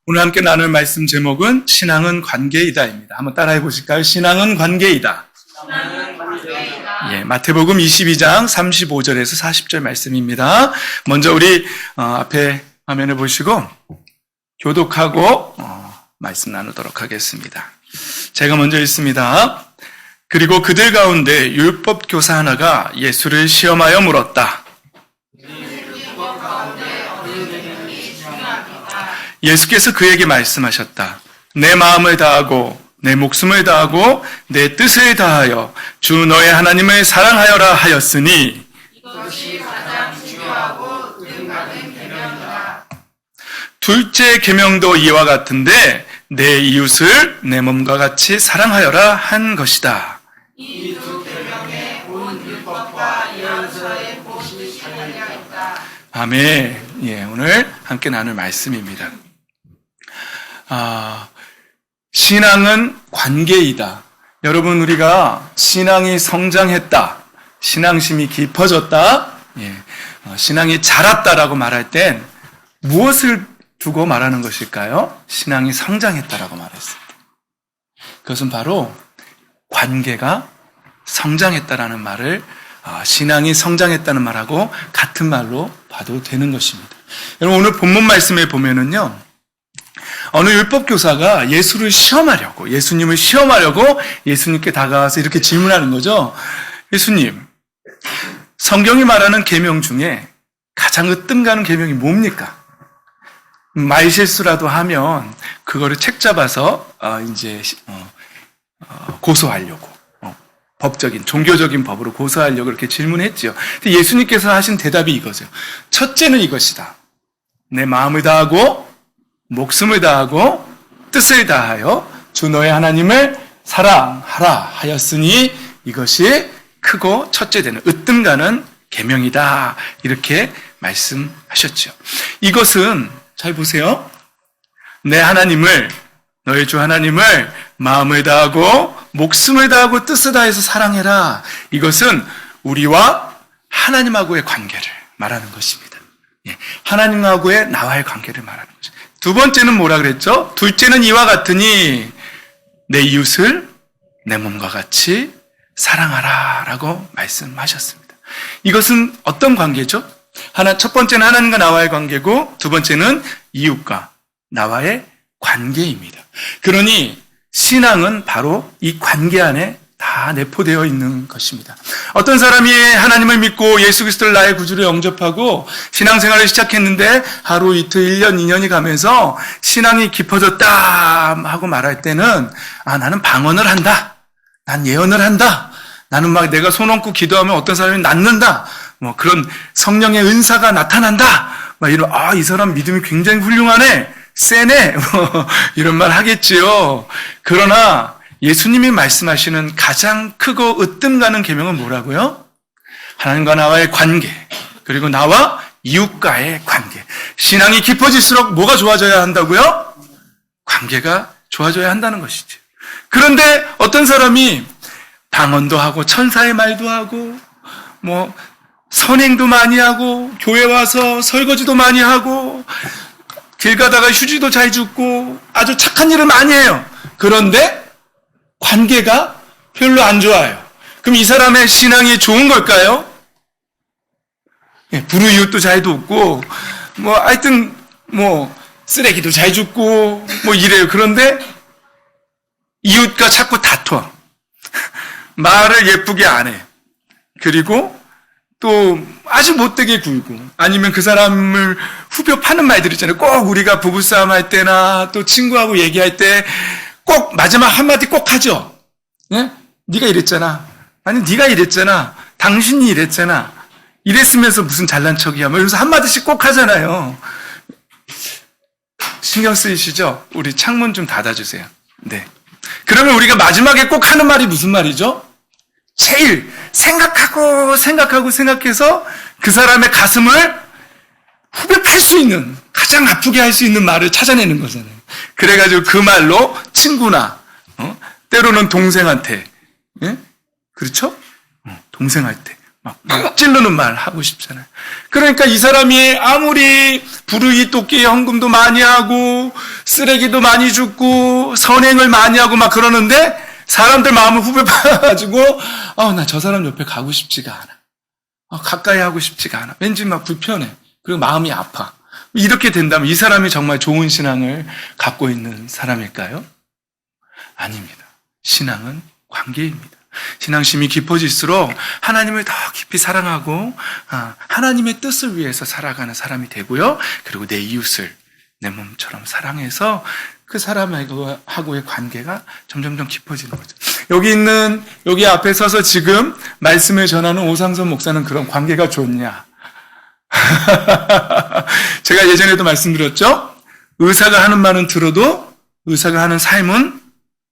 오늘 함께 나눌 말씀 제목은 신앙은 관계이다입니다. 한번 따라해 보실까요? 신앙은 관계이다. 예, 마태복음 22장 35절에서 40절 말씀입니다. 먼저 우리 앞에 화면을 보시고 교독하고 말씀 나누도록 하겠습니다. 제가 먼저 읽습니다. 그리고 그들 가운데 율법 교사 하나가 예수를 시험하여 물었다. 예수께서 그에게 말씀하셨다. 내 마음을 다하고 내 목숨을 다하고 내 뜻을 다하여 주 너의 하나님을 사랑하여라 하였으니 이것이 가장 중요하고 은받은 계명이다. 둘째 계명도 이와 같은데 내 이웃을 내 몸과 같이 사랑하여라 한 것이다. 이 두 계명에 온 율법과 예언서의 모습이 달려 있다. 아멘. 예, 오늘 함께 나눌 말씀입니다. 신앙은 관계이다. 여러분, 우리가 신앙이 성장했다, 신앙심이 깊어졌다, 신앙이 자랐다라고 말할 땐 무엇을 두고 말하는 것일까요? 신앙이 성장했다라고 말했습니다. 그것은 바로 관계가 성장했다라는 말을 신앙이 성장했다는 말하고 같은 말로 봐도 되는 것입니다. 여러분, 오늘 본문 말씀에 보면은요, 어느 율법교사가 예수님을 시험하려고 예수님께 다가와서 이렇게 질문하는 거죠. 예수님, 성경이 말하는 계명 중에 가장 으뜸가는 계명이 뭡니까? 말실수라도 하면 그거를 책 잡아서 고소하려고, 법적인 종교적인 법으로 고소하려고 그렇게 질문했죠. 근데 예수님께서 하신 대답이 이거죠. 첫째는 이것이다. 내 마음을 다하고 목숨을 다하고 뜻을 다하여 주 너의 하나님을 사랑하라 하였으니 이것이 크고 첫째 되는 으뜸가는 계명이다. 이렇게 말씀하셨죠. 이것은 잘 보세요. 내 하나님을, 너의 주 하나님을 마음을 다하고 목숨을 다하고 뜻을 다해서 사랑해라. 이것은 우리와 하나님하고의 관계를 말하는 것입니다. 하나님하고의 나와의 관계를 말하는 것입니다. 두 번째는 뭐라 그랬죠? 둘째는 이와 같으니 내 이웃을 내 몸과 같이 사랑하라 라고 말씀하셨습니다. 이것은 어떤 관계죠? 첫 번째는 하나님과 나와의 관계고 두 번째는 이웃과 나와의 관계입니다. 그러니 신앙은 바로 이 관계 안에 다 내포되어 있는 것입니다. 어떤 사람이 하나님을 믿고 예수 그리스도를 나의 구주로 영접하고 신앙생활을 시작했는데 하루 이틀 1년 2년이 가면서 신앙이 깊어졌다 하고 말할 때는 나는 방언을 한다, 난 예언을 한다, 나는 막 내가 손 얹고 기도하면 어떤 사람이 낫는다, 그런 성령의 은사가 나타난다, 이 사람 믿음이 굉장히 훌륭하네, 세네, 이런 말 하겠지요. 그러나 예수님이 말씀하시는 가장 크고 으뜸가는 계명은 뭐라고요? 하나님과 나와의 관계, 그리고 나와 이웃과의 관계. 신앙이 깊어질수록 뭐가 좋아져야 한다고요? 관계가 좋아져야 한다는 것이죠. 그런데 어떤 사람이 방언도 하고 천사의 말도 하고 선행도 많이 하고 교회 와서 설거지도 많이 하고 길 가다가 휴지도 잘 줍고 아주 착한 일을 많이 해요. 그런데 관계가 별로 안 좋아요. 그럼 이 사람의 신앙이 좋은 걸까요? 불우이웃도 잘 돕고, 하여튼, 쓰레기도 잘 줍고, 이래요. 그런데 이웃과 자꾸 다퉈. 말을 예쁘게 안 해. 그리고 또 아주 못되게 굴고, 아니면 그 사람을 후벼 파는 말들 있잖아요. 꼭 우리가 부부싸움 할 때나 또 친구하고 얘기할 때 꼭 마지막 한마디 꼭 하죠. 예? 네가 이랬잖아. 아니 네가 이랬잖아. 당신이 이랬잖아. 이랬으면서 무슨 잘난 척이야. 이러면서 한마디씩 꼭 하잖아요. 신경 쓰이시죠? 우리 창문 좀 닫아주세요. 네. 그러면 우리가 마지막에 꼭 하는 말이 무슨 말이죠? 제일 생각해서 그 사람의 가슴을 후벼 팔 수 있는, 가장 아프게 할 수 있는 말을 찾아내는 거잖아요. 그래가지고 그 말로 친구나, 때로는 동생한테, 그렇죠? 동생한테 막 찌르는 말 하고 싶잖아요. 그러니까 이 사람이 아무리 부르기 돕기 헌금도 많이 하고 쓰레기도 많이 줍고 선행을 많이 하고 막 그러는데 사람들 마음을 후벼 파가지고 나 저 사람 옆에 가고 싶지가 않아. 가까이 하고 싶지가 않아. 왠지 막 불편해. 그리고 마음이 아파. 이렇게 된다면 이 사람이 정말 좋은 신앙을 갖고 있는 사람일까요? 아닙니다. 신앙은 관계입니다. 신앙심이 깊어질수록 하나님을 더 깊이 사랑하고 하나님의 뜻을 위해서 살아가는 사람이 되고요. 그리고 내 이웃을 내 몸처럼 사랑해서 그 사람하고의 관계가 점점점 깊어지는 거죠. 여기 앞에 서서 지금 말씀을 전하는 오상선 목사는 그런 관계가 좋냐? 제가 예전에도 말씀드렸죠? 의사가 하는 말은 들어도 의사가 하는 삶은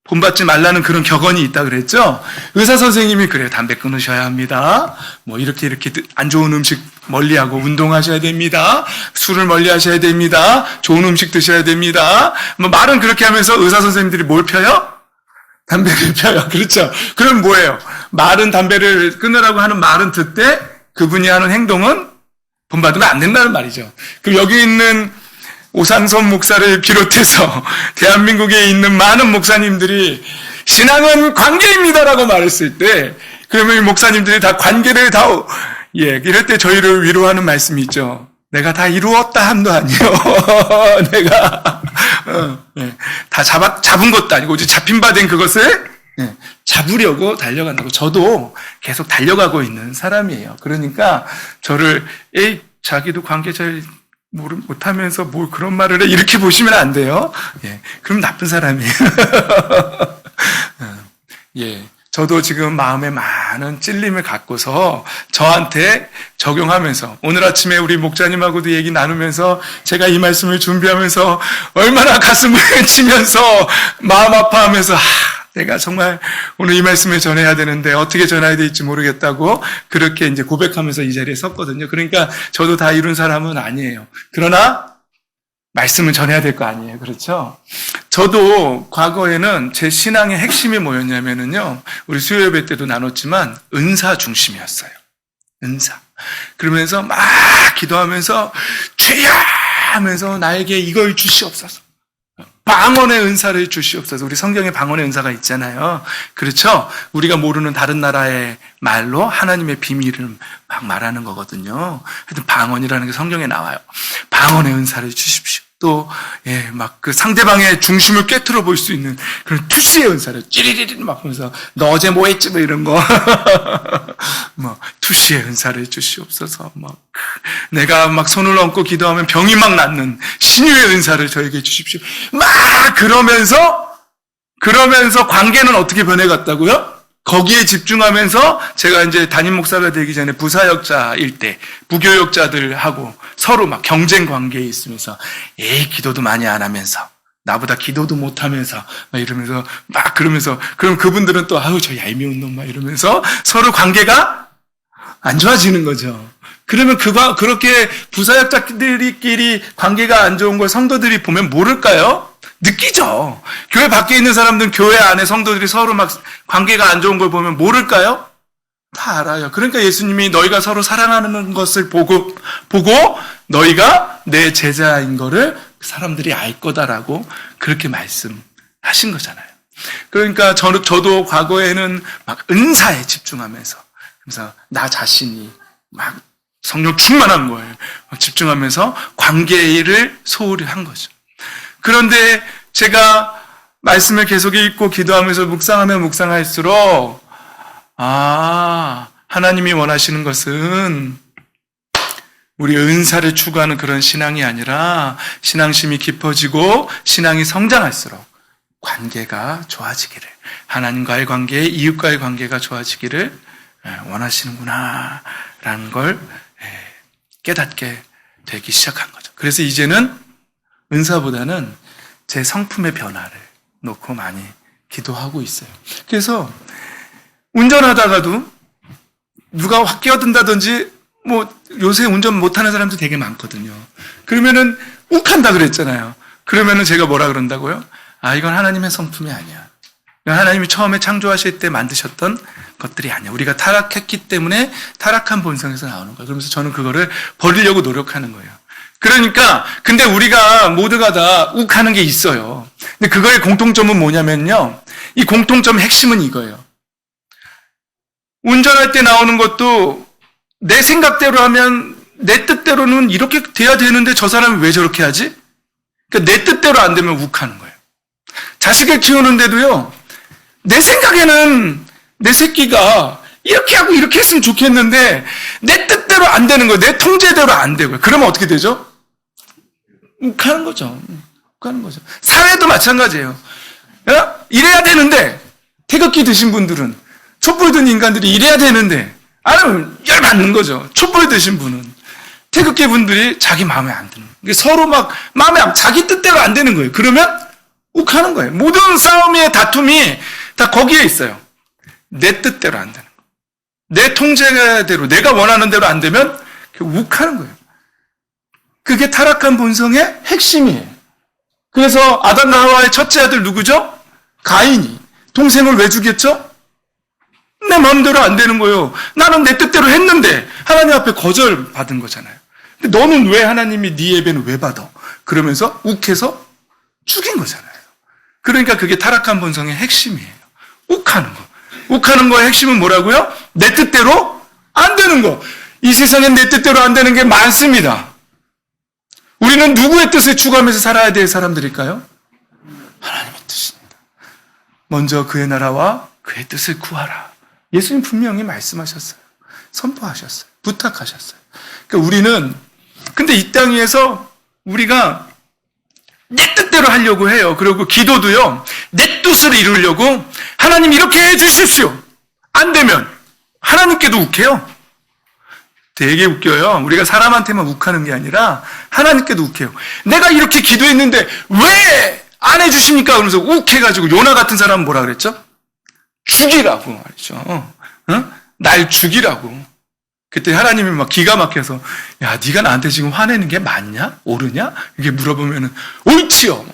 본받지 말라는 그런 격언이 있다 그랬죠? 의사 선생님이 그래요. 담배 끊으셔야 합니다. 뭐 이렇게 안 좋은 음식 멀리하고 운동하셔야 됩니다. 술을 멀리하셔야 됩니다. 좋은 음식 드셔야 됩니다. 뭐 말은 그렇게 하면서 의사 선생님들이 뭘 펴요? 담배를 펴요. 그렇죠? 그럼 뭐예요? 말은 담배를 끊으라고 하는 말은 듣되 그분이 하는 행동은 본받으면 안 된다는 말이죠. 그럼 여기 있는 오상선 목사를 비롯해서 대한민국에 있는 많은 목사님들이 신앙은 관계입니다라고 말했을 때 그러면 목사님들이 다 관계를 이럴 때 저희를 위로하는 말씀이 있죠. 내가 다 이루었다 함도 아니요. 내가 다 잡은 것도 아니고 오직 잡힌 바 된 그것을 잡으려고 달려간다고. 저도 계속 달려가고 있는 사람이에요. 그러니까 저를 자기도 관계 잘 못하면서 뭘 그런 말을 해 이렇게 보시면 안 돼요. 그럼 나쁜 사람이에요. 저도 지금 마음에 많은 찔림을 갖고서 저한테 적용하면서 오늘 아침에 우리 목자님하고도 얘기 나누면서 제가 이 말씀을 준비하면서 얼마나 가슴을 치면서 마음 아파하면서 내가 정말 오늘 이 말씀을 전해야 되는데 어떻게 전해야 될지 모르겠다고 그렇게 이제 고백하면서 이 자리에 섰거든요. 그러니까 저도 다 이룬 사람은 아니에요. 그러나 말씀을 전해야 될 거 아니에요. 그렇죠? 저도 과거에는 제 신앙의 핵심이 뭐였냐면은요. 우리 수요 예배 때도 나눴지만 은사 중심이었어요. 은사. 그러면서 막 기도하면서 주여 하면서 나에게 이걸 주시옵소서. 방언의 은사를 주시옵소서. 우리 성경에 방언의 은사가 있잖아요. 그렇죠? 우리가 모르는 다른 나라의 말로 하나님의 비밀을 막 말하는 거거든요. 하여튼 방언이라는 게 성경에 나와요. 방언의 은사를 주십시오. 또, 막 그 상대방의 중심을 꿰뚫어 볼 수 있는 그런 투시의 은사를 찌리리리 막 하면서 너 어제 뭐 했지? 뭐 이런 거. 뭐, 투시의 은사를 주시옵소서. 내가 막 손을 얹고 기도하면 병이 막 낫는 신유의 은사를 저에게 주십시오. 막 그러면서 관계는 어떻게 변해갔다고요? 거기에 집중하면서 제가 이제 담임 목사가 되기 전에 부사역자일 때 부교역자들하고 서로 막 경쟁 관계에 있으면서 기도도 많이 안 하면서 나보다 기도도 못 하면서 막 이러면서 막 그러면서 그럼 그분들은 또 저 얄미운 놈 막 이러면서 서로 관계가 안 좋아지는 거죠. 그러면 그렇게 부사역자들끼리 관계가 안 좋은 걸 성도들이 보면 모를까요? 느끼죠. 교회 밖에 있는 사람들은 교회 안에 성도들이 서로 막 관계가 안 좋은 걸 보면 모를까요? 다 알아요. 그러니까 예수님이 너희가 서로 사랑하는 것을 보고 너희가 내 제자인 거를 사람들이 알 거다라고 그렇게 말씀하신 거잖아요. 그러니까 저도 과거에는 막 은사에 집중하면서 그래서 나 자신이 막 성령 충만한 거예요. 집중하면서 관계를 소홀히 한 거죠. 그런데 제가 말씀을 계속 읽고 기도하면서 묵상할수록 하나님이 원하시는 것은 우리 은사를 추구하는 그런 신앙이 아니라 신앙심이 깊어지고 신앙이 성장할수록 관계가 좋아지기를, 하나님과의 관계, 이웃과의 관계가 좋아지기를 원하시는구나 라는 걸 깨닫게 되기 시작한 거죠. 그래서 이제는 은사보다는 제 성품의 변화를 놓고 많이 기도하고 있어요. 그래서 운전하다가도 누가 확 끼어든다든지 요새 운전 못하는 사람도 되게 많거든요. 그러면은 욱한다 그랬잖아요. 그러면은 제가 뭐라 그런다고요? 이건 하나님의 성품이 아니야. 이건 하나님이 처음에 창조하실 때 만드셨던 것들이 아니야. 우리가 타락했기 때문에 타락한 본성에서 나오는 거야. 그러면서 저는 그거를 버리려고 노력하는 거예요. 그러니까 근데 우리가 모두가 다 욱하는 게 있어요. 근데 그거의 공통점은 뭐냐면요. 이 공통점 핵심은 이거예요. 운전할 때 나오는 것도 내 생각대로 하면 내 뜻대로는 이렇게 돼야 되는데 저 사람이 왜 저렇게 하지? 그러니까 내 뜻대로 안 되면 욱하는 거예요. 자식을 키우는데도요. 내 생각에는 내 새끼가 이렇게 하고 이렇게 했으면 좋겠는데 내 뜻대로 안 되는 거예요. 내 통제대로 안 되고요. 그러면 어떻게 되죠? 욱하는 거죠. 욱하는 거죠. 사회도 마찬가지예요. 이래야 되는데 태극기 드신 분들은 촛불 든 인간들이 이래야 되는데 안 하면 열받는 거죠. 촛불 드신 분은 태극기 분들이 자기 마음에 안 드는 거예요. 서로 막 마음에 자기 뜻대로 안 되는 거예요. 그러면 욱하는 거예요. 모든 싸움의 다툼이 다 거기에 있어요. 내 뜻대로 안 되는 거예요. 내 통제대로 내가 원하는 대로 안 되면 욱하는 거예요. 그게 타락한 본성의 핵심이에요. 그래서 아담과 하와의 첫째 아들 누구죠? 가인이. 동생을 왜 죽였죠? 내 마음대로 안 되는 거예요. 나는 내 뜻대로 했는데 하나님 앞에 거절받은 거잖아요. 근데 너는 왜 하나님이 네 예배는 왜 받아? 그러면서 욱해서 죽인 거잖아요. 그러니까 그게 타락한 본성의 핵심이에요. 욱하는 거. 욱하는 거의 핵심은 뭐라고요? 내 뜻대로 안 되는 거. 이 세상엔 내 뜻대로 안 되는 게 많습니다. 우리는 누구의 뜻을 추구하면서 살아야 될 사람들일까요? 하나님의 뜻입니다. 먼저 그의 나라와 그의 뜻을 구하라. 예수님 분명히 말씀하셨어요. 선포하셨어요. 부탁하셨어요. 그러니까 우리는 근데 이 땅 위에서 우리가 내 뜻대로 하려고 해요. 그리고 기도도요. 내 뜻을 이루려고 하나님 이렇게 해 주십시오. 안 되면 하나님께도 욱해요. 되게 웃겨요. 우리가 사람한테만 욱하는 게 아니라 하나님께도 욱해요. 내가 이렇게 기도했는데 왜 안 해주십니까? 그러면서 욱해가지고 요나 같은 사람은 뭐라 그랬죠? 죽이라고 말이죠. 날 죽이라고. 그때 하나님이 막 기가 막혀서 야 네가 나한테 지금 화내는 게 맞냐? 옳으냐? 이렇게 물어보면은 옳지요.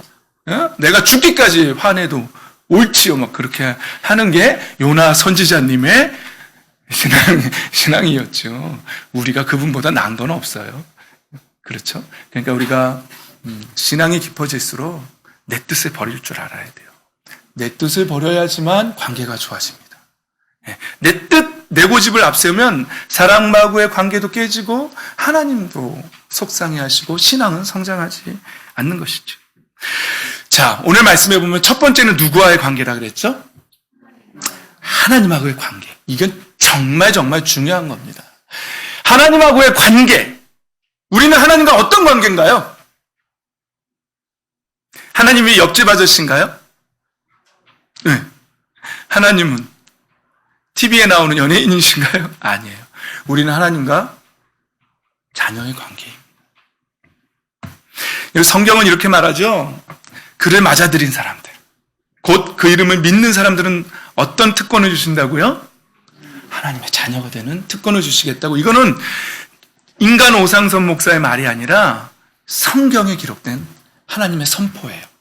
내가 죽기까지 화내도 옳지요. 막 그렇게 하는 게 요나 선지자님의 신앙이었죠. 우리가 그분보다 나은 건 없어요. 그렇죠? 그러니까 우리가 신앙이 깊어질수록 내 뜻을 버릴 줄 알아야 돼요. 내 뜻을 버려야지만 관계가 좋아집니다. 내 뜻, 내 고집을 앞세우면 사람하고의 관계도 깨지고 하나님도 속상해하시고 신앙은 성장하지 않는 것이죠. 자, 오늘 말씀해 보면 첫 번째는 누구와의 관계라 그랬죠? 하나님하고의 관계. 이건 정말 중요한 겁니다. 하나님하고의 관계. 우리는 하나님과 어떤 관계인가요? 하나님이 옆집 아저씨인가요? 네. 하나님은 TV에 나오는 연예인이신가요? 아니에요. 우리는 하나님과 자녀의 관계입니다. 성경은 이렇게 말하죠. 그를 맞아들인 사람들. 곧 그 이름을 믿는 사람들은 어떤 특권을 주신다고요? 하나님의 자녀가 되는 특권을 주시겠다고. 이거는 인간 오상선 목사의 말이 아니라 성경에 기록된 하나님의 선포예요.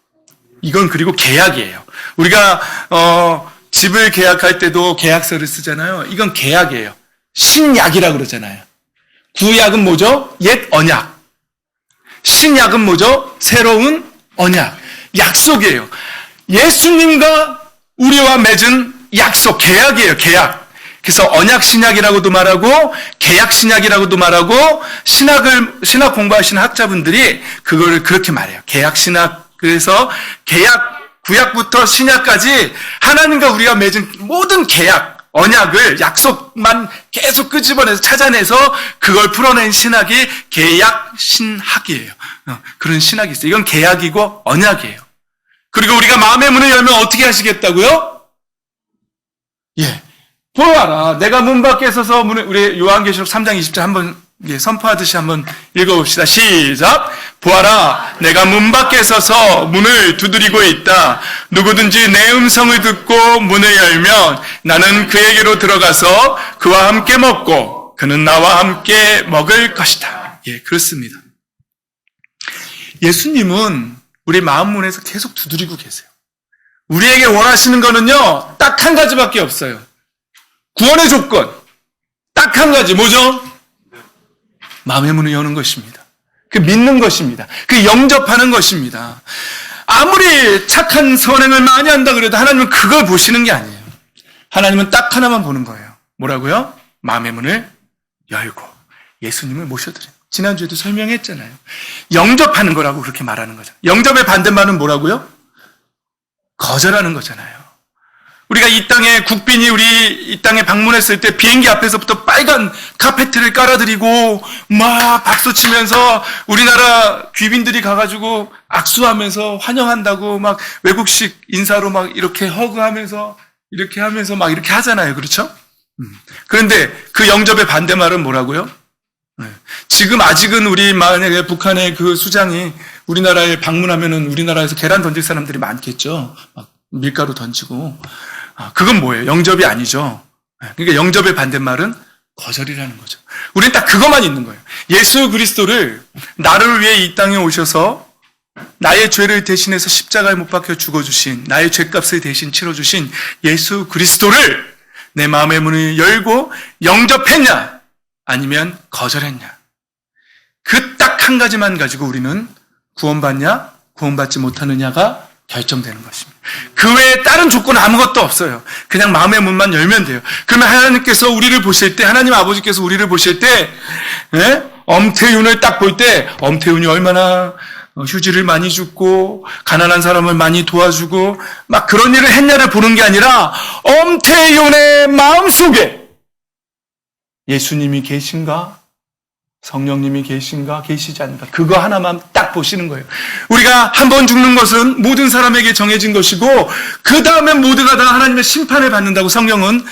이건 그리고 계약이에요. 우리가 집을 계약할 때도 계약서를 쓰잖아요. 이건 계약이에요. 신약이라 그러잖아요. 구약은 뭐죠? 옛 언약. 신약은 뭐죠? 새로운 언약. 약속이에요. 예수님과 우리와 맺은 약속, 계약이에요. 계약. 그래서 언약 신약이라고도 말하고 계약 신약이라고도 말하고 신학 공부하시는 학자분들이 그거를 그렇게 말해요. 계약 신약. 그래서 계약 구약부터 신약까지 하나님과 우리가 맺은 모든 계약, 언약을 약속만 계속 끄집어내서 찾아내서 그걸 풀어낸 신학이 계약 신학이에요. 그런 신학이 있어요. 이건 계약이고 언약이에요. 그리고 우리가 마음의 문을 열면 어떻게 하시겠다고요? 예. 보아라. 내가 문 밖에 서서 우리 요한계시록 3장 20절 한번 선포하듯이 한번 읽어봅시다. 시작. 보아라. 내가 문 밖에 서서 문을 두드리고 있다. 누구든지 내 음성을 듣고 문을 열면 나는 그에게로 들어가서 그와 함께 먹고 그는 나와 함께 먹을 것이다. 예, 그렇습니다. 예수님은 우리 마음 문에서 계속 두드리고 계세요. 우리에게 원하시는 거는요, 딱 한 가지밖에 없어요. 구원의 조건. 딱 한 가지. 뭐죠? 마음의 문을 여는 것입니다. 그 믿는 것입니다. 그 영접하는 것입니다. 아무리 착한 선행을 많이 한다 그래도 하나님은 그걸 보시는 게 아니에요. 하나님은 딱 하나만 보는 거예요. 뭐라고요? 마음의 문을 열고 예수님을 모셔드려요. 지난주에도 설명했잖아요. 영접하는 거라고 그렇게 말하는 거죠. 영접의 반대말은 뭐라고요? 거절하는 거잖아요. 우리가 이 땅에 국빈이 우리 이 땅에 방문했을 때 비행기 앞에서부터 빨간 카페트를 깔아드리고 막 박수 치면서 우리나라 귀빈들이 가가지고 악수하면서 환영한다고 막 외국식 인사로 막 이렇게 허그하면서 이렇게 하면서 막 이렇게 하잖아요. 그렇죠? 그런데 그 영접의 반대말은 뭐라고요? 지금 아직은 우리 만약에 북한의 그 수장이 우리나라에 방문하면은 우리나라에서 계란 던질 사람들이 많겠죠. 막 밀가루 던지고. 그건 뭐예요? 영접이 아니죠. 그러니까 영접의 반대말은 거절이라는 거죠. 우리는 딱 그것만 있는 거예요. 예수 그리스도를 나를 위해 이 땅에 오셔서 나의 죄를 대신해서 십자가에 못 박혀 죽어주신, 나의 죄값을 대신 치러주신 예수 그리스도를 내 마음의 문을 열고 영접했냐? 아니면 거절했냐? 그 딱 한 가지만 가지고 우리는 구원받냐? 구원받지 못하느냐가 결정되는 것입니다. 그 외에 다른 조건은 아무것도 없어요. 그냥 마음의 문만 열면 돼요. 그러면 하나님께서 우리를 보실 때, 하나님 아버지께서 우리를 보실 때, 엄태윤을 딱 볼 때, 엄태윤이 얼마나 휴지를 많이 줍고, 가난한 사람을 많이 도와주고, 막 그런 일을 했냐를 보는 게 아니라, 엄태윤의 마음속에 예수님이 계신가? 성령님이 계신가? 계시지 않는가? 그거 하나만 딱 보시는 거예요. 우리가 한 번 죽는 것은 모든 사람에게 정해진 것이고 그 다음에 모두가 다 하나님의 심판을 받는다고 성경은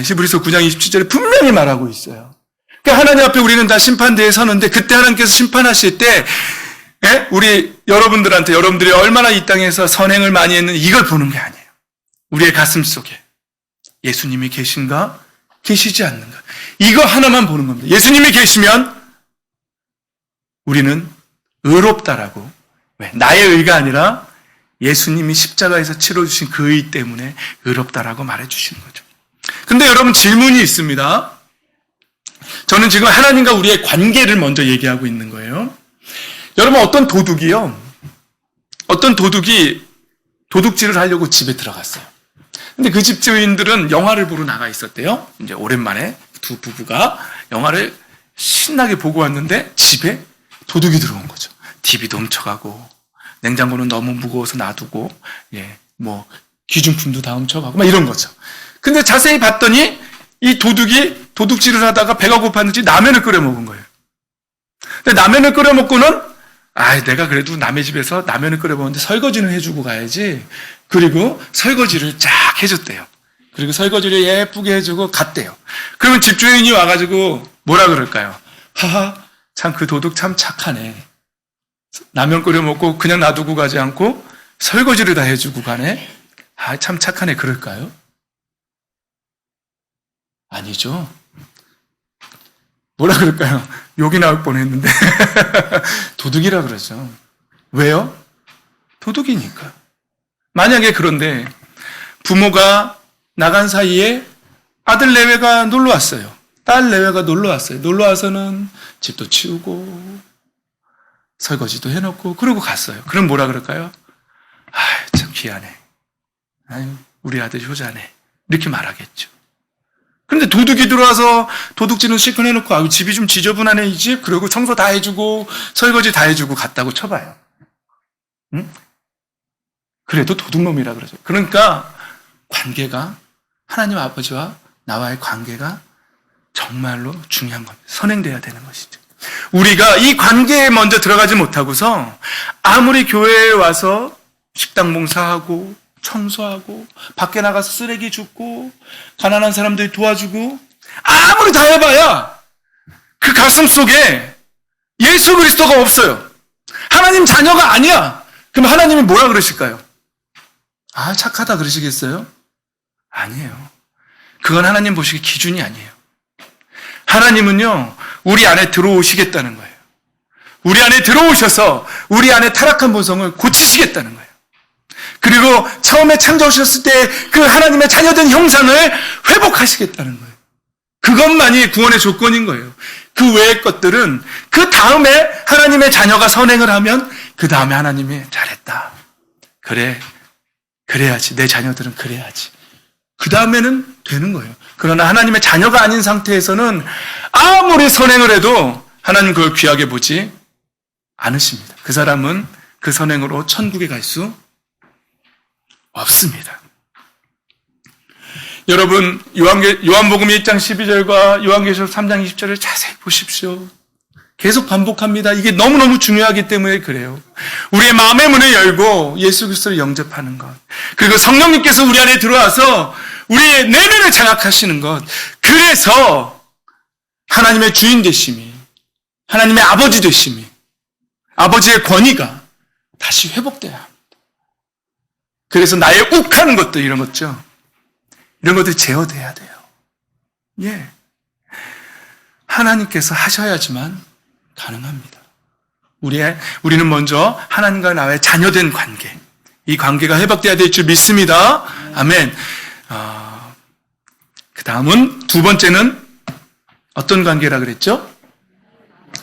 히브리서 9장 27절에 분명히 말하고 있어요. 그러니까 하나님 앞에 우리는 다 심판대에 서는데 그때 하나님께서 심판하실 때 우리 여러분들이 얼마나 이 땅에서 선행을 많이 했는지 이걸 보는 게 아니에요. 우리의 가슴 속에 예수님이 계신가? 계시지 않는가? 이거 하나만 보는 겁니다. 예수님이 계시면 우리는 의롭다라고. 왜? 나의 의가 아니라 예수님이 십자가에서 치러주신 그 의 때문에 의롭다라고 말해주시는 거죠. 근데 여러분 질문이 있습니다. 저는 지금 하나님과 우리의 관계를 먼저 얘기하고 있는 거예요. 여러분 어떤 도둑이 도둑질을 하려고 집에 들어갔어요. 근데 그 집주인들은 영화를 보러 나가 있었대요. 이제 오랜만에 두 부부가 영화를 신나게 보고 왔는데 집에 도둑이 들어온 거죠. TV도 훔쳐가고 냉장고는 너무 무거워서 놔두고 귀중품도 다 훔쳐가고 막 이런 거죠. 근데 자세히 봤더니 이 도둑이 도둑질을 하다가 배가 고팠는지 라면을 끓여 먹은 거예요. 근데 라면을 끓여 먹고는 내가 그래도 남의 집에서 라면을 끓여 먹는데 설거지는 해주고 가야지. 그리고 설거지를 쫙 해줬대요. 그리고 설거지를 예쁘게 해주고 갔대요. 그러면 집주인이 와가지고 뭐라 그럴까요? 하하, 참 그 도둑 참 착하네. 라면 끓여 먹고 그냥 놔두고 가지 않고 설거지를 다 해주고 가네. 참 착하네. 그럴까요? 아니죠. 뭐라 그럴까요? 욕이 나올 뻔했는데 도둑이라 그러죠. 왜요? 도둑이니까. 만약에 그런데 부모가 나간 사이에 아들 내외가 놀러 왔어요. 딸 내외가 놀러 왔어요. 놀러 와서는 집도 치우고 설거지도 해놓고 그러고 갔어요. 그럼 뭐라 그럴까요? 참 귀하네. 우리 아들 효자네. 이렇게 말하겠죠. 그런데 도둑이 들어와서 도둑질은 실컷 해놓고 집이 좀 지저분하네 이 집. 그리고 청소 다 해주고 설거지 다 해주고 갔다고 쳐봐요. 응? 그래도 도둑놈이라 그러죠. 그러니까 관계가 하나님 아버지와 나와의 관계가 정말로 중요한 겁니다. 선행돼야 되는 것이죠. 우리가 이 관계에 먼저 들어가지 못하고서 아무리 교회에 와서 식당 봉사하고 청소하고 밖에 나가서 쓰레기 줍고 가난한 사람들 도와주고 아무리 다 해봐야 그 가슴 속에 예수 그리스도가 없어요. 하나님 자녀가 아니야. 그럼 하나님이 뭐라 그러실까요? 착하다 그러시겠어요? 아니에요. 그건 하나님 보시기 기준이 아니에요. 하나님은요, 우리 안에 들어오시겠다는 거예요. 우리 안에 들어오셔서 우리 안에 타락한 본성을 고치시겠다는 거예요. 그리고 처음에 창조하셨을 때 그 하나님의 자녀된 형상을 회복하시겠다는 거예요. 그것만이 구원의 조건인 거예요. 그 외의 것들은 그 다음에 하나님의 자녀가 선행을 하면 그 다음에 하나님이 잘했다. 그래. 그래야지. 내 자녀들은 그래야지. 그 다음에는 되는 거예요. 그러나 하나님의 자녀가 아닌 상태에서는 아무리 선행을 해도 하나님 그걸 귀하게 보지 않으십니다. 그 사람은 그 선행으로 천국에 갈 수 없습니다. 여러분, 요한복음 1장 12절과 요한계시록 3장 20절을 자세히 보십시오. 계속 반복합니다. 이게 너무너무 중요하기 때문에 그래요. 우리의 마음의 문을 열고 예수 그리스도를 영접하는 것. 그리고 성령님께서 우리 안에 들어와서 우리의 내면을 장악하시는 것. 그래서 하나님의 주인 되심이, 하나님의 아버지 되심이, 아버지의 권위가 다시 회복돼야 합니다. 그래서 나의 욱하는 것들, 이런 것죠. 이런 것들이 제어돼야 돼요. 예. 하나님께서 하셔야지만 가능합니다. 우리는 먼저 하나님과 나의 자녀된 관계, 이 관계가 회복돼야 될 줄 믿습니다. 아멘. 그 다음은 두 번째는 어떤 관계라 그랬죠?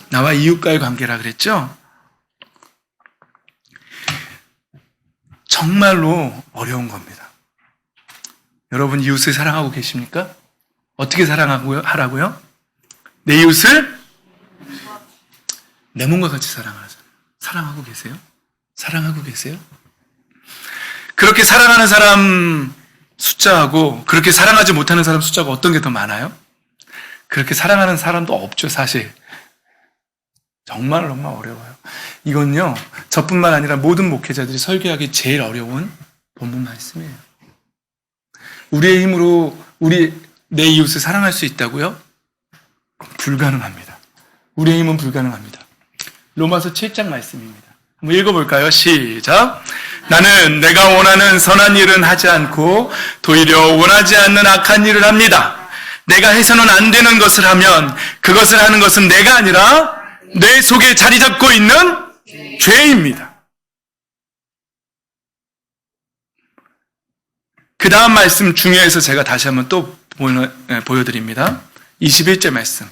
나와 이웃과의 관계라 그랬죠? 정말로 어려운 겁니다. 여러분 이웃을 사랑하고 계십니까? 어떻게 하라고요? 내 이웃을 내 몸과 같이 사랑하고 계세요? 사랑하고 계세요? 그렇게 사랑하는 사람 숫자하고 그렇게 사랑하지 못하는 사람 숫자가 어떤 게 더 많아요? 그렇게 사랑하는 사람도 없죠, 사실. 정말 어려워요. 이건요, 저뿐만 아니라 모든 목회자들이 설교하기 제일 어려운 본문 말씀이에요. 우리의 힘으로 내 이웃을 사랑할 수 있다고요? 불가능합니다. 우리의 힘은 불가능합니다. 로마서 7장 말씀입니다. 한번 읽어볼까요? 시작. 나는 내가 원하는 선한 일은 하지 않고 도리어 원하지 않는 악한 일을 합니다. 내가 해서는 안 되는 것을 하면 그것을 하는 것은 내가 아니라 내 속에 자리 잡고 있는 죄입니다. 그 다음 말씀 중요해서 제가 다시 한번 또 보여드립니다. 21절 말씀.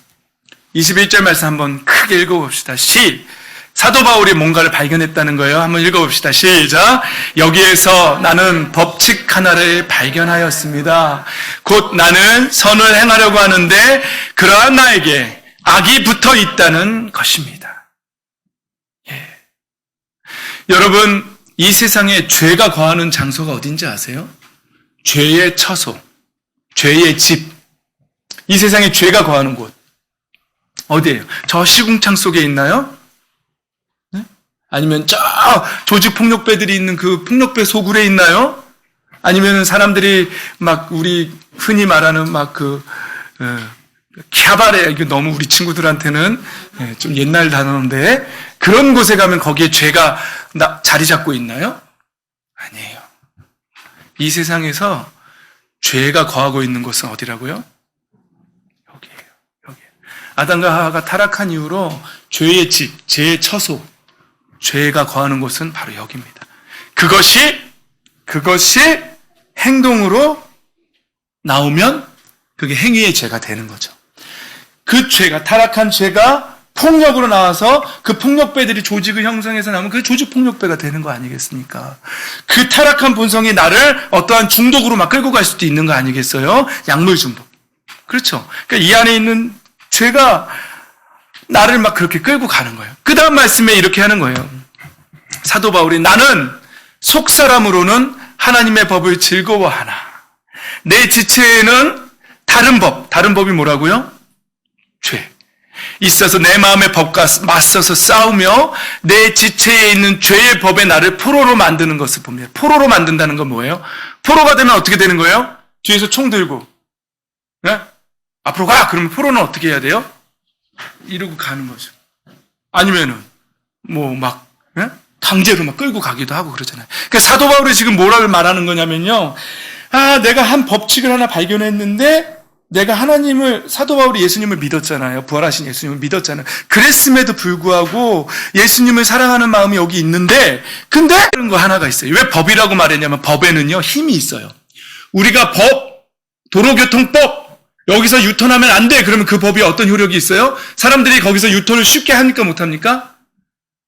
21절 말씀 한번 크게 읽어봅시다. 사도 바울이 뭔가를 발견했다는 거예요. 한번 읽어봅시다. 시작. 여기에서 나는 법칙 하나를 발견하였습니다. 곧 나는 선을 행하려고 하는데 그러한 나에게 악이 붙어 있다는 것입니다. 예. 여러분, 이 세상에 죄가 거하는 장소가 어딘지 아세요? 죄의 처소, 죄의 집. 이 세상에 죄가 거하는 곳. 어디예요? 저 시궁창 속에 있나요? 네? 아니면 저 조직폭력배들이 있는 그 폭력배 소굴에 있나요? 아니면 사람들이 막 우리 흔히 말하는 캬바레, 이거 너무 우리 친구들한테는 좀 옛날 단어인데 그런 곳에 가면 거기에 죄가 자리 잡고 있나요? 아니에요. 이 세상에서 죄가 거하고 있는 곳은 어디라고요? 여기예요. 아담과 하와가 타락한 이후로 죄의 집, 죄의 처소, 죄가 거하는 곳은 바로 여기입니다. 그것이 행동으로 나오면 그게 행위의 죄가 되는 거죠. 그 죄가, 타락한 죄가 폭력으로 나와서 그 폭력배들이 조직을 형성해서 나오면 그 조직 폭력배가 되는 거 아니겠습니까? 그 타락한 본성이 나를 어떠한 중독으로 막 끌고 갈 수도 있는 거 아니겠어요? 약물 중독. 그렇죠. 그러니까 이 안에 있는 죄가 나를 막 그렇게 끌고 가는 거예요. 그 다음 말씀에 이렇게 하는 거예요. 사도 바울이 나는 속사람으로는 하나님의 법을 즐거워하나 내 지체에는 다른 법이 뭐라고요? 죄. 있어서 내 마음의 법과 맞서서 싸우며 내 지체에 있는 죄의 법에 나를 포로로 만드는 것을 봅니다. 포로로 만든다는 건 뭐예요? 포로가 되면 어떻게 되는 거예요? 뒤에서 총 들고 네? 앞으로 가! 그러면 포로는 어떻게 해야 돼요? 이러고 가는 거죠. 아니면은 네? 강제로 막 끌고 가기도 하고 그러잖아요. 그러니까 사도 바울이 지금 뭐라고 말하는 거냐면요. 내가 한 법칙을 하나 발견했는데 내가 사도 바울이 예수님을 믿었잖아요. 부활하신 예수님을 믿었잖아요. 그랬음에도 불구하고 예수님을 사랑하는 마음이 여기 있는데, 근데 이런 거 하나가 있어요. 왜 법이라고 말했냐면 법에는요, 힘이 있어요. 우리가 도로교통법, 여기서 유턴하면 안 돼. 그러면 그 법이 어떤 효력이 있어요? 사람들이 거기서 유턴을 쉽게 합니까? 못합니까?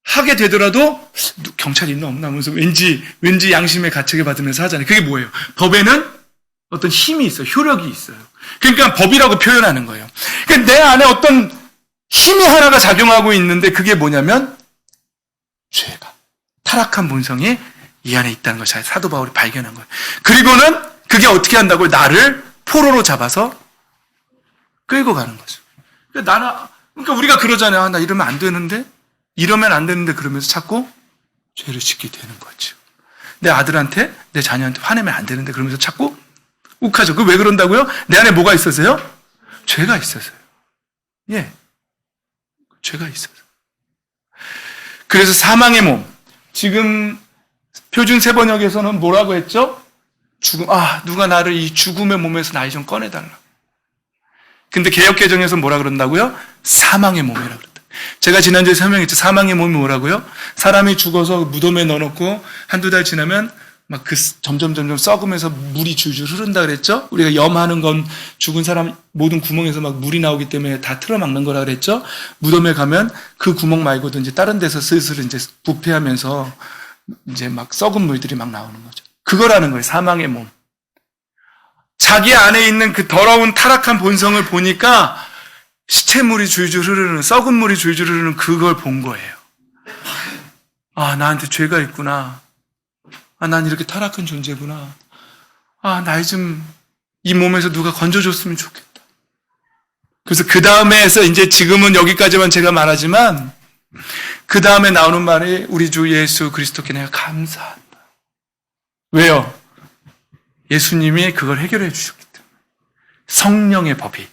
하게 되더라도 경찰이 있나 없나 하면서 왠지 양심의 가책을 받으면서 하잖아요. 그게 뭐예요? 법에는 어떤 힘이 있어요. 효력이 있어요. 그러니까 법이라고 표현하는 거예요. 그러니까 내 안에 어떤 힘이 하나가 작용하고 있는데 그게 뭐냐면 죄가, 타락한 본성이 이 안에 있다는 것을 사도 바울이 발견한 거예요. 그리고는 그게 어떻게 한다고요? 나를 포로로 잡아서 끌고 가는 거죠. 그러니까 우리가 그러잖아요. 나 이러면 안 되는데 그러면서 자꾸 죄를 짓게 되는 거죠. 내 아들한테, 내 자녀한테 화내면 안 되는데 그러면서 자꾸 욱하죠. 그 왜 그런다고요? 내 안에 뭐가 있어서요? 죄가 있어서요. 예. 죄가 있어서. 그래서 사망의 몸. 지금 표준 세번역에서는 뭐라고 했죠? 죽음. 누가 나를 이 죽음의 몸에서 나이 좀 꺼내달라. 근데 개역개정에서 뭐라 그런다고요? 사망의 몸이라고 그랬다. 제가 지난주에 설명했죠. 사망의 몸이 뭐라고요? 사람이 죽어서 무덤에 넣어놓고 한두 달 지나면 막 점점 썩으면서 물이 줄줄 흐른다 그랬죠? 우리가 염하는 건 죽은 사람 모든 구멍에서 막 물이 나오기 때문에 다 틀어막는 거라 그랬죠? 무덤에 가면 그 구멍 말고도 이제 다른 데서 슬슬 이제 부패하면서 이제 막 썩은 물들이 막 나오는 거죠. 그거라는 거예요. 사망의 몸. 자기 안에 있는 그 더러운 타락한 본성을 보니까 시체물이 줄줄 흐르는, 썩은 물이 줄줄 흐르는 그걸 본 거예요. 나한테 죄가 있구나. 난 이렇게 타락한 존재구나. 날 좀 이 몸에서 누가 건져줬으면 좋겠다. 그래서 그 다음에서 이제 지금은 여기까지만 제가 말하지만 그 다음에 나오는 말이 우리 주 예수 그리스도께 내가 감사한다. 왜요? 예수님이 그걸 해결해 주셨기 때문에. 성령의 법이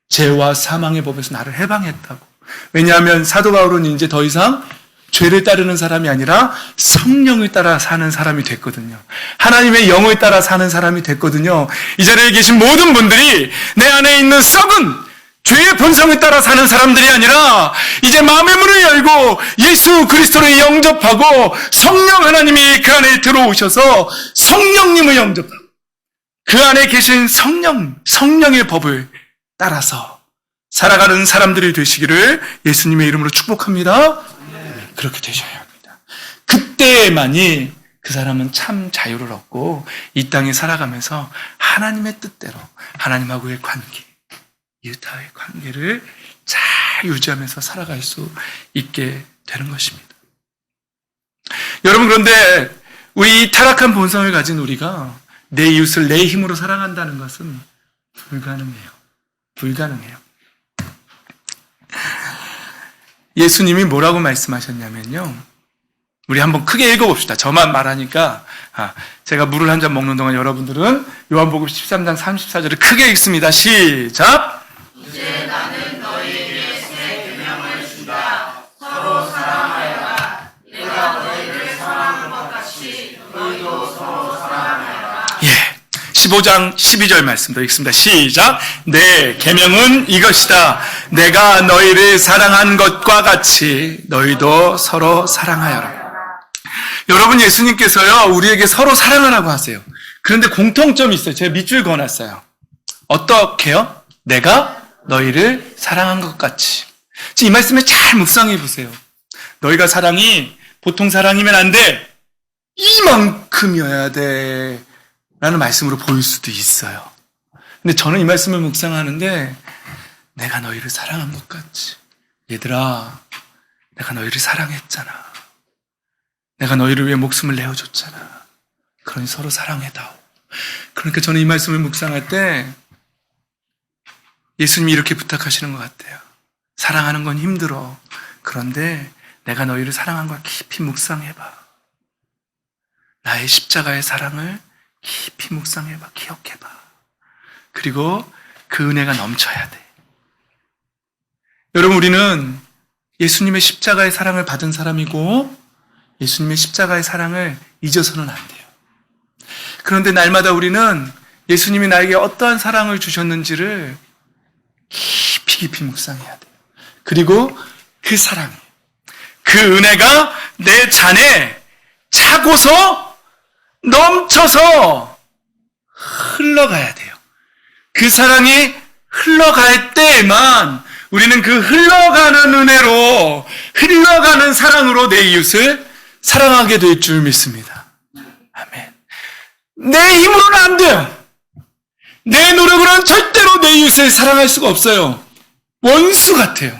죄와 사망의 법에서 나를 해방했다고. 왜냐하면 사도 바울은 이제 더 이상 죄를 따르는 사람이 아니라 성령을 따라 사는 사람이 됐거든요. 하나님의 영을 따라 사는 사람이 됐거든요. 이 자리에 계신 모든 분들이 내 안에 있는 썩은 죄의 본성을 따라 사는 사람들이 아니라 이제 마음의 문을 열고 예수 그리스도를 영접하고 성령 하나님이 그 안에 들어오셔서 성령님을 영접하고 그 안에 계신 성령의 법을 따라서 살아가는 사람들이 되시기를 예수님의 이름으로 축복합니다. 그렇게 되셔야 합니다. 그때만이 그 사람은 참 자유를 얻고 이 땅에 살아가면서 하나님의 뜻대로 하나님하고의 관계, 이웃과의 관계를 잘 유지하면서 살아갈 수 있게 되는 것입니다. 여러분, 그런데 우리 이 타락한 본성을 가진 우리가 내 이웃을 내 힘으로 사랑한다는 것은 불가능해요. 예수님이 뭐라고 말씀하셨냐면요. 우리 한번 크게 읽어봅시다. 저만 말하니까 제가 물을 한 잔 먹는 동안 여러분들은 요한복음 13장 34절을 크게 읽습니다. 시작! 이제 나는 너희에게 새 계명을 준다. 서로 사랑하여라. 내가 너희를 사랑한 것 같이 너희도 서로 사랑하여라. 15장 12절 말씀도 읽습니다. 시작! 내 계명은 이것이다. 내가 너희를 사랑한 것과 같이 너희도 서로 사랑하여라. 여러분, 예수님께서요 우리에게 서로 사랑하라고 하세요. 그런데 공통점이 있어요. 제가 밑줄 그어놨어요. 어떻게요? 내가 너희를 사랑한 것 같이. 지금 이 말씀에 잘 묵상해 보세요. 너희가 사랑이 보통 사랑이면 안 돼. 이만큼이어야 돼. 라는 말씀으로 보일 수도 있어요. 근데 저는 이 말씀을 묵상하는데 내가 너희를 사랑한 것 같지. 얘들아, 내가 너희를 사랑했잖아. 내가 너희를 위해 목숨을 내어줬잖아. 그러니 서로 사랑해다오. 그러니까 저는 이 말씀을 묵상할 때 예수님이 이렇게 부탁하시는 것 같아요. 사랑하는 건 힘들어. 그런데 내가 너희를 사랑한 걸 깊이 묵상해봐. 나의 십자가의 사랑을 깊이 묵상해봐. 기억해봐. 그리고 그 은혜가 넘쳐야 돼. 여러분, 우리는 예수님의 십자가의 사랑을 받은 사람이고 예수님의 십자가의 사랑을 잊어서는 안 돼요. 그런데 날마다 우리는 예수님이 나에게 어떠한 사랑을 주셨는지를 깊이 묵상해야 돼요. 그리고 그 사랑, 그 은혜가 내 잔에 차고서 넘쳐서 흘러가야 돼요. 그 사랑이 흘러갈 때에만 우리는 그 흘러가는 은혜로, 흘러가는 사랑으로 내 이웃을 사랑하게 될 줄 믿습니다. 아멘. 내 힘으로는 안 돼요. 내 노력으로는 절대로 내 이웃을 사랑할 수가 없어요. 원수 같아요.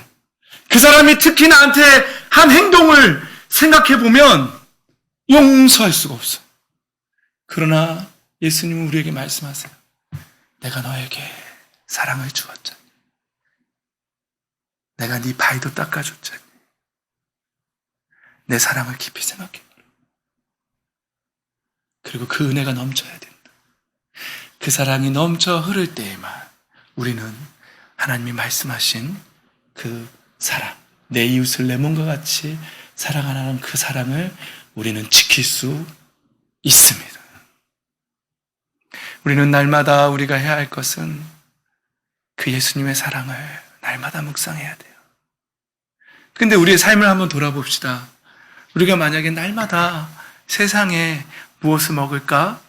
그 사람이 특히 나한테 한 행동을 생각해 보면 용서할 수가 없어요. 그러나 예수님은 우리에게 말씀하세요. 내가 너에게 사랑을 주었잖니. 내가 네 발도 닦아줬잖니. 내 사랑을 깊이 생각해. 그리고 그 은혜가 넘쳐야 된다. 그 사랑이 넘쳐 흐를 때에만 우리는 하나님이 말씀하신 그 사랑, 내 이웃을 내 몸과 같이 사랑하는 그 사랑을 우리는 지킬 수 있습니다. 우리는 날마다 우리가 해야 할 것은 그 예수님의 사랑을 날마다 묵상해야 돼요. 근데 우리의 삶을 한번 돌아봅시다. 우리가 만약에 날마다 세상에 무엇을 먹을까?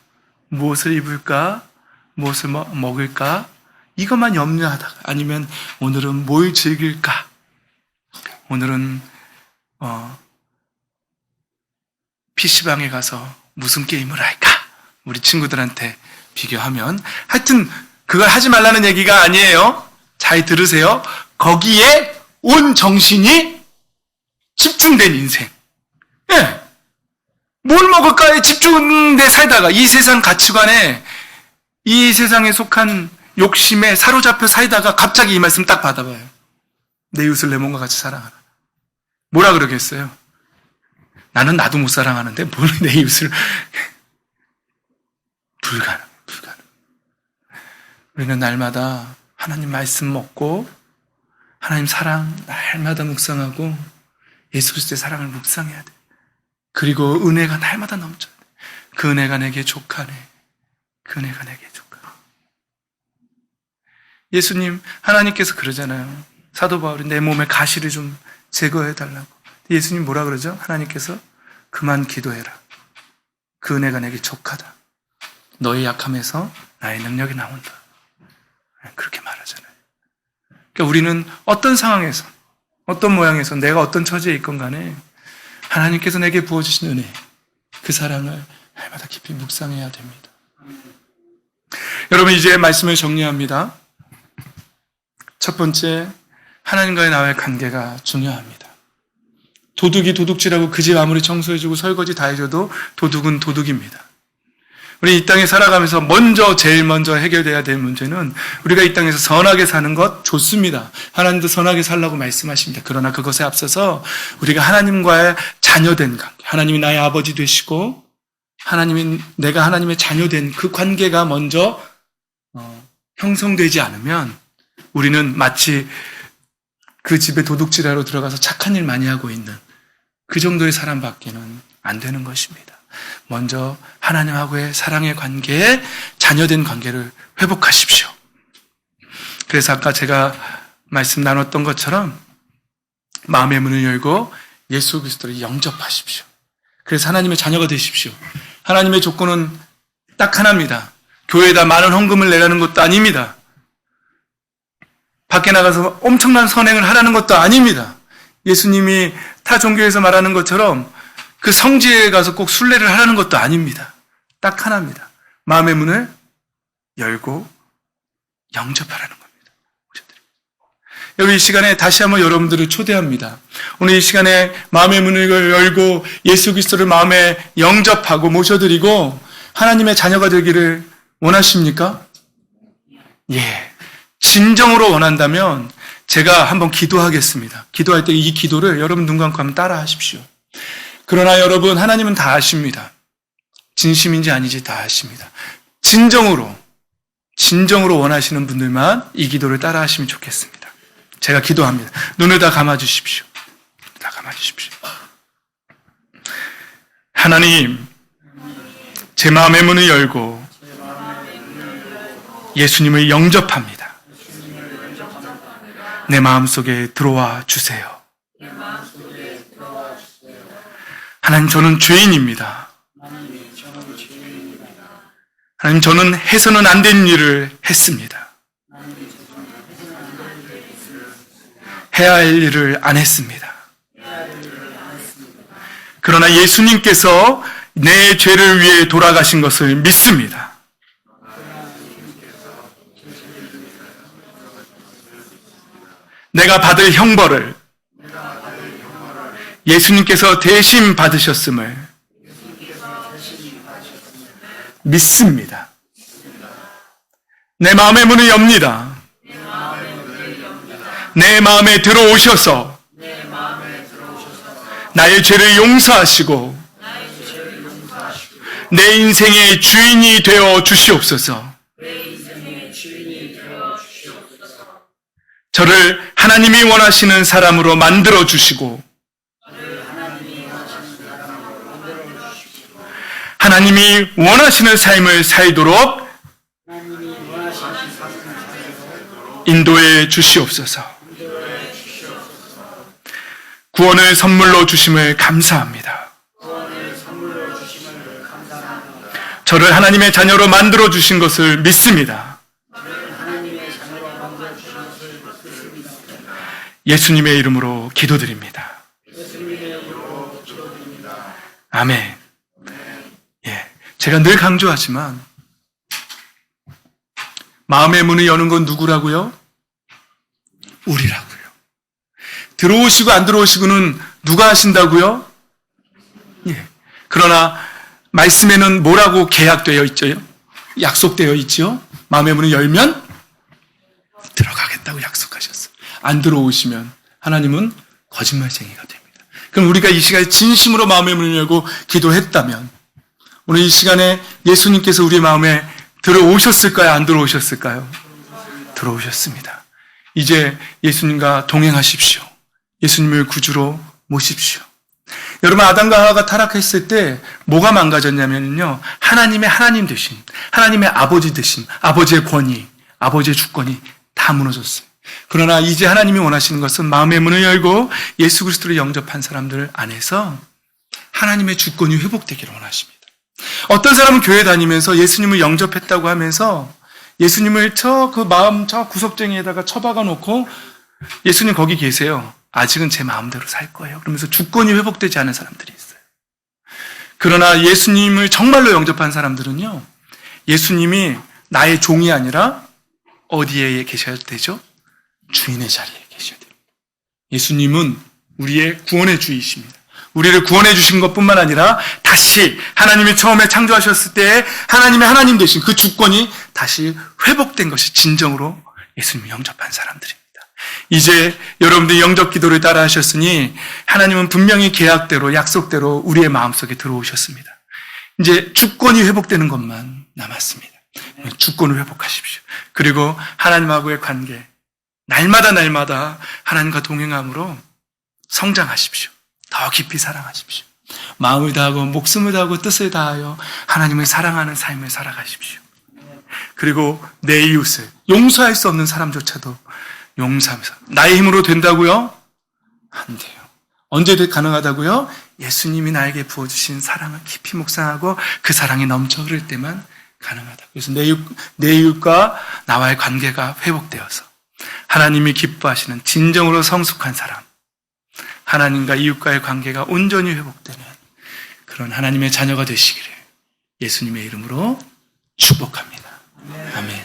무엇을 입을까? 무엇을 먹을까? 이것만 염려하다가, 아니면 오늘은 뭘 즐길까? 오늘은 PC방에 가서 무슨 게임을 할까? 우리 친구들한테 비교하면, 하여튼 그걸 하지 말라는 얘기가 아니에요. 잘 들으세요. 거기에 온 정신이 집중된 인생. 예. 뭘 먹을까에 집중돼 살다가 이 세상 가치관에, 이 세상에 속한 욕심에 사로잡혀 살다가 갑자기 이 말씀 딱 받아봐요. 내 이웃을 내 몸과 같이 사랑하라. 뭐라 그러겠어요? 나는 나도 못 사랑하는데 뭘 내 이웃을. 불가능. 우리는 날마다 하나님 말씀 먹고 하나님 사랑 날마다 묵상하고 예수 그리스도의 사랑을 묵상해야 돼. 그리고 은혜가 날마다 넘쳐야 돼. 그 은혜가 내게 족하네. 그 은혜가 내게 족하네. 예수님, 하나님께서 그러잖아요. 사도 바울이 내 몸에 가시를 좀 제거해달라고. 예수님 뭐라 그러죠? 하나님께서 그만 기도해라. 그 은혜가 내게 족하다. 너의 약함에서 나의 능력이 나온다. 그렇게 말하잖아요. 그러니까 우리는 어떤 상황에서, 어떤 모양에서, 내가 어떤 처지에 있건 간에 하나님께서 내게 부어주신 은혜, 그 사랑을 날마다 깊이 묵상해야 됩니다. 여러분, 이제 말씀을 정리합니다. 첫 번째, 하나님과의 나와의 관계가 중요합니다. 도둑이 도둑질하고 그 집 아무리 청소해주고 설거지 다 해줘도 도둑은 도둑입니다. 우리 이 땅에 살아가면서 제일 먼저 해결돼야 될 문제는, 우리가 이 땅에서 선하게 사는 것 좋습니다. 하나님도 선하게 살라고 말씀하십니다. 그러나 그것에 앞서서 우리가 하나님과의 자녀된 관계, 하나님이 나의 아버지 되시고 내가 하나님의 자녀된 그 관계가 먼저 형성되지 않으면 우리는 마치 그 집에 도둑질하러 들어가서 착한 일 많이 하고 있는 그 정도의 사람밖에는 안 되는 것입니다. 먼저 하나님하고의 사랑의 관계에 자녀된 관계를 회복하십시오. 그래서 아까 제가 말씀 나눴던 것처럼 마음의 문을 열고 예수 그리스도를 영접하십시오. 그래서 하나님의 자녀가 되십시오. 하나님의 조건은 딱 하나입니다. 교회에다 많은 헌금을 내라는 것도 아닙니다. 밖에 나가서 엄청난 선행을 하라는 것도 아닙니다. 예수님이 타 종교에서 말하는 것처럼 그 성지에 가서 꼭 순례를 하라는 것도 아닙니다. 딱 하나입니다. 마음의 문을 열고 영접하라는 겁니다. 여러분, 이 시간에 다시 한번 여러분들을 초대합니다. 오늘 이 시간에 마음의 문을 열고 예수 그리스도를 마음에 영접하고 모셔드리고 하나님의 자녀가 되기를 원하십니까? 예. 진정으로 원한다면 제가 한번 기도하겠습니다. 기도할 때 이 기도를 여러분 눈 감고 한번 따라 하십시오. 그러나 여러분, 하나님은 다 아십니다. 진심인지 아닌지 다 아십니다. 진정으로 원하시는 분들만 이 기도를 따라 하시면 좋겠습니다. 제가 기도합니다. 눈을 다 감아주십시오. 다 감아주십시오. 하나님, 제 마음의 문을 열고 예수님을 영접합니다. 내 마음속에 들어와 주세요. 하나님, 저는 죄인입니다. 하나님, 저는 해서는 안 되는 일을 했습니다. 해야 할 일을 안 했습니다. 그러나 예수님께서 내 죄를 위해 돌아가신 것을 믿습니다. 내가 받을 형벌을 예수님께서 대신 받으셨음을 믿습니다. 내 마음의 문을 엽니다. 내 마음에 들어오셔서 나의 죄를 용서하시고 내 인생의 주인이 되어 주시옵소서. 저를 하나님이 원하시는 사람으로 만들어 주시고 하나님이 원하시는 삶을 살도록 인도해 주시옵소서. 구원을 선물로 주심을 감사합니다. 저를 하나님의 자녀로 만들어 주신 것을 믿습니다. 예수님의 이름으로 기도드립니다. 아멘. 예, 제가 늘 강조하지만 마음의 문을 여는 건 누구라고요? 우리라고요. 들어오시고 안 들어오시고는 누가 하신다고요? 예. 그러나 말씀에는 뭐라고 계약되어 있죠? 약속되어 있죠? 마음의 문을 열면 들어가겠다고 약속하셨어요. 안 들어오시면 하나님은 거짓말쟁이가 됩니다. 그럼 우리가 이 시간에 진심으로 마음의 문을 열고 기도했다면 오늘 이 시간에 예수님께서 우리의 마음에 들어오셨을까요? 안 들어오셨을까요? 들어오셨습니다. 이제 예수님과 동행하십시오. 예수님을 구주로 모십시오. 여러분, 아담과 하와가 타락했을 때 뭐가 망가졌냐면요, 하나님의 하나님 되신, 하나님의 아버지 되신, 아버지의 권위, 아버지의 주권이 다 무너졌어요. 그러나 이제 하나님이 원하시는 것은 마음의 문을 열고 예수 그리스도를 영접한 사람들 안에서 하나님의 주권이 회복되기를 원하십니다. 어떤 사람은 교회 다니면서 예수님을 영접했다고 하면서 예수님을 그 마음 저 구석쟁이에다가 처박아 놓고 예수님 거기 계세요. 아직은 제 마음대로 살 거예요. 그러면서 주권이 회복되지 않은 사람들이 있어요. 그러나 예수님을 정말로 영접한 사람들은요, 예수님이 나의 종이 아니라 어디에 계셔야 되죠? 주인의 자리에 계셔야 됩니다. 예수님은 우리의 구원의 주이십니다. 우리를 구원해 주신 것뿐만 아니라 다시 하나님이 처음에 창조하셨을 때 하나님의 하나님 되신 그 주권이 다시 회복된 것이 진정으로 예수님을 영접한 사람들입니다. 이제 여러분들이 영접 기도를 따라 하셨으니 하나님은 분명히 계약대로 약속대로 우리의 마음속에 들어오셨습니다. 이제 주권이 회복되는 것만 남았습니다. 주권을 회복하십시오. 그리고 하나님하고의 관계, 날마다 하나님과 동행함으로 성장하십시오. 더 깊이 사랑하십시오. 마음을 다하고 목숨을 다하고 뜻을 다하여 하나님을 사랑하는 삶을 살아가십시오. 그리고 내 이웃을 용서할 수 없는 사람조차도 용서하면서 나의 힘으로 된다고요? 안 돼요. 언제 가능하다고요? 예수님이 나에게 부어주신 사랑을 깊이 묵상하고 그 사랑이 넘쳐 흐를 때만 가능하다. 그래서 내 이웃과 나와의 관계가 회복되어서 하나님이 기뻐하시는 진정으로 성숙한 사람, 하나님과 이웃과의 관계가 온전히 회복되는 그런 하나님의 자녀가 되시기를 예수님의 이름으로 축복합니다. 아멘.